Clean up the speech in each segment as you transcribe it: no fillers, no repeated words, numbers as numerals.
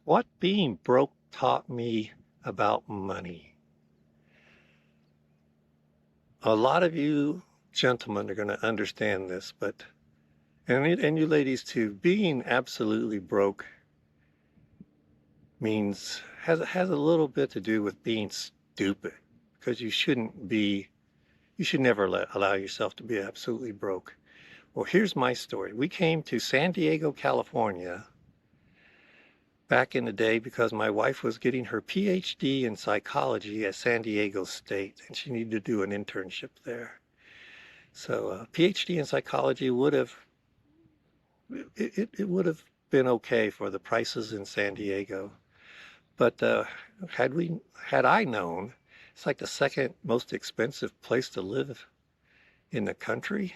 What being broke taught me about money. A lot of you gentlemen are going to understand this, but and you ladies too, being absolutely broke means has a little bit to do with being stupid because you should never allow yourself to be absolutely broke. Well, here's my story. We came to San Diego, California back in the day because my wife was getting her PhD in psychology at San Diego State and she needed to do an internship there. So a PhD in psychology it would have been okay for the prices in San Diego. But had I known, it's like the second most expensive place to live in the country.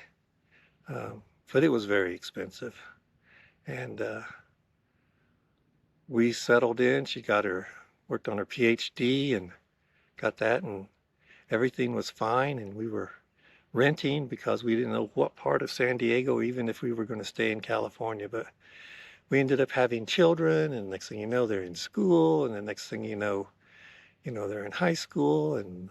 But it was very expensive. And we settled in. She worked on her PhD and got that, and everything was fine. And we were renting because we didn't know what part of San Diego, even if we were going to stay in California. But we ended up having children, and next thing you know, they're in school, and the next thing they're in high school, and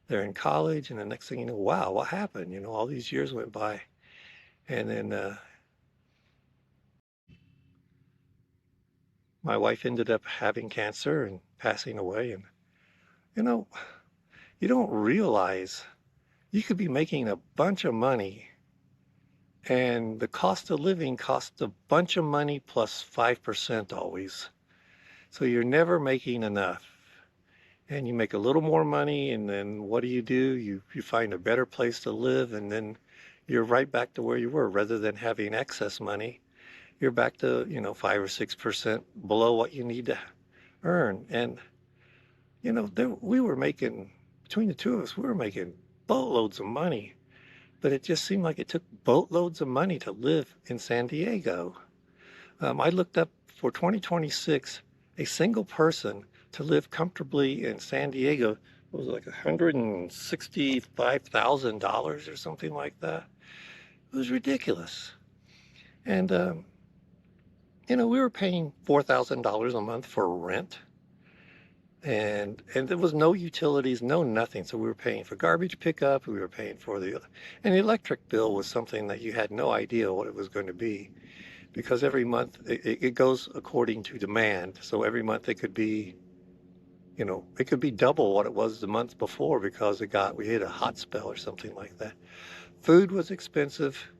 they're in college, and the next thing you know, wow, what happened? All these years went by, and then my wife ended up having cancer and passing away, and you know, you don't realize you could be making a bunch of money and the cost of living costs a bunch of money plus 5% always. So you're never making enough. And you make a little more money, and then what do? You find a better place to live, and then you're right back to where you were. Rather than having excess money, you're back to, 5 or 6% below what you need to earn. And, we were making, between the two of us, we were making boatloads of money. But it just seemed like it took boatloads of money to live in San Diego. I looked up for 2026, a single person to live comfortably in San Diego was like $165,000 or something like that. It was ridiculous. And, we were paying $4,000 a month for rent. And there was no utilities, no nothing. So we were paying for garbage pickup. We were paying for and the electric bill was something that you had no idea what it was going to be because every month it goes according to demand. So every month it could be double what it was the month before because we hit a hot spell or something like that. Food was expensive.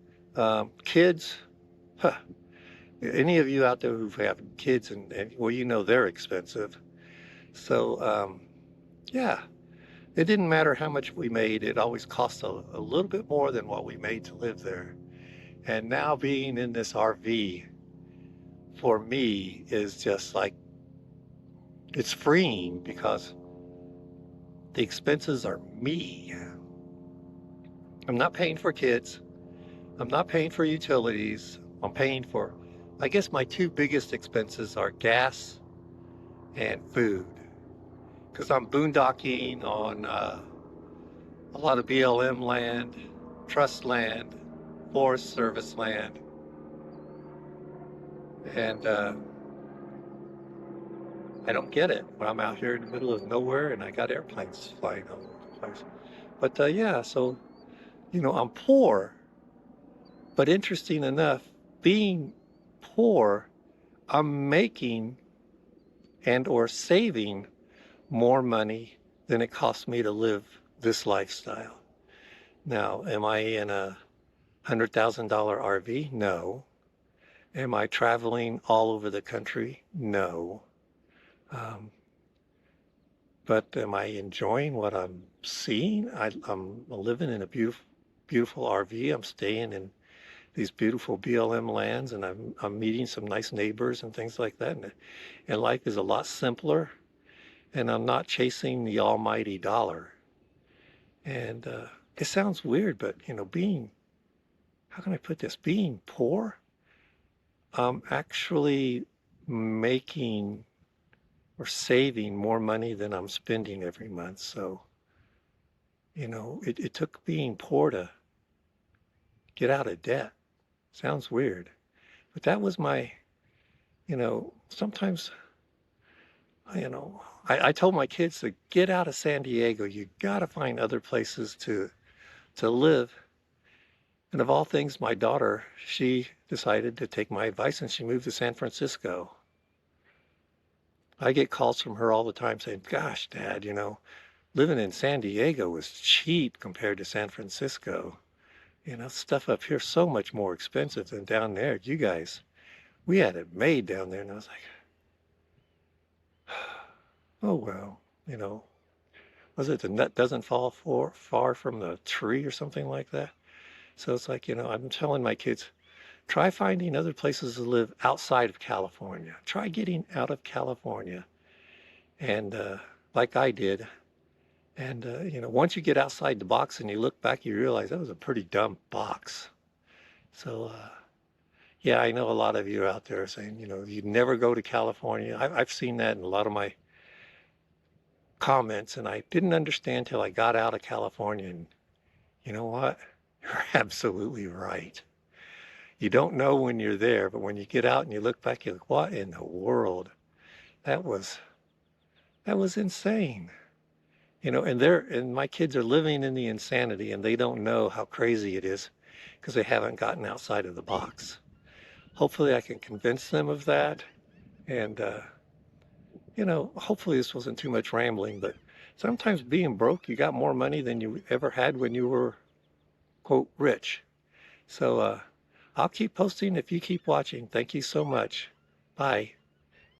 Kids, huh, any of you out there who have kids and well, they're expensive. So, yeah, it didn't matter how much we made. It always cost a little bit more than what we made to live there. And now being in this RV for me is just like, it's freeing because the expenses are me. I'm not paying for kids. I'm not paying for utilities. I'm paying for, I guess my two biggest expenses are gas and food because I'm boondocking on a lot of BLM land, trust land, Forest Service land, and I don't get it when I'm out here in the middle of nowhere and I got airplanes flying all over the place. But yeah, so I'm poor, but interesting enough, being poor, I'm making and or saving more money than it costs me to live this lifestyle. Now, am I in a $100,000 RV? No. Am I traveling all over the country? No. Um, but am I enjoying what I'm seeing? I'm living in a beautiful, beautiful RV. I'm staying in these beautiful BLM lands, and I'm meeting some nice neighbors and things like that. And life is a lot simpler, and I'm not chasing the almighty dollar. And it sounds weird, but how can I put this? Being poor, I'm actually making or saving more money than I'm spending every month. So, it took being poor to get out of debt. Sounds weird, but that was sometimes, I told my kids to get out of San Diego. You got to find other places to live. And of all things, my daughter, she decided to take my advice and she moved to San Francisco. I get calls from her all the time saying, "Gosh, Dad, living in San Diego was cheap compared to San Francisco. Stuff up here so much more expensive than down there. You guys, we had it made down there." And I was like, "Oh well, you know, was it the nut doesn't fall far from the tree or something like that?" So it's like, I'm telling my kids, try finding other places to live outside of California. Try getting out of California. And like I did. And, once you get outside the box and you look back, you realize that was a pretty dumb box. So, yeah, I know a lot of you out there saying, you'd never go to California. I've seen that in a lot of my comments, and I didn't understand till I got out of California. And you know what? You're absolutely right. You don't know when you're there, but when you get out and you look back, you're like, what in the world? That was that was insane. And my kids are living in the insanity and they don't know how crazy it is because they haven't gotten outside of the box. Hopefully I can convince them of that. And, hopefully this wasn't too much rambling, but sometimes being broke, you got more money than you ever had when you were, quote, rich. So, I'll keep posting if you keep watching. Thank you so much. Bye.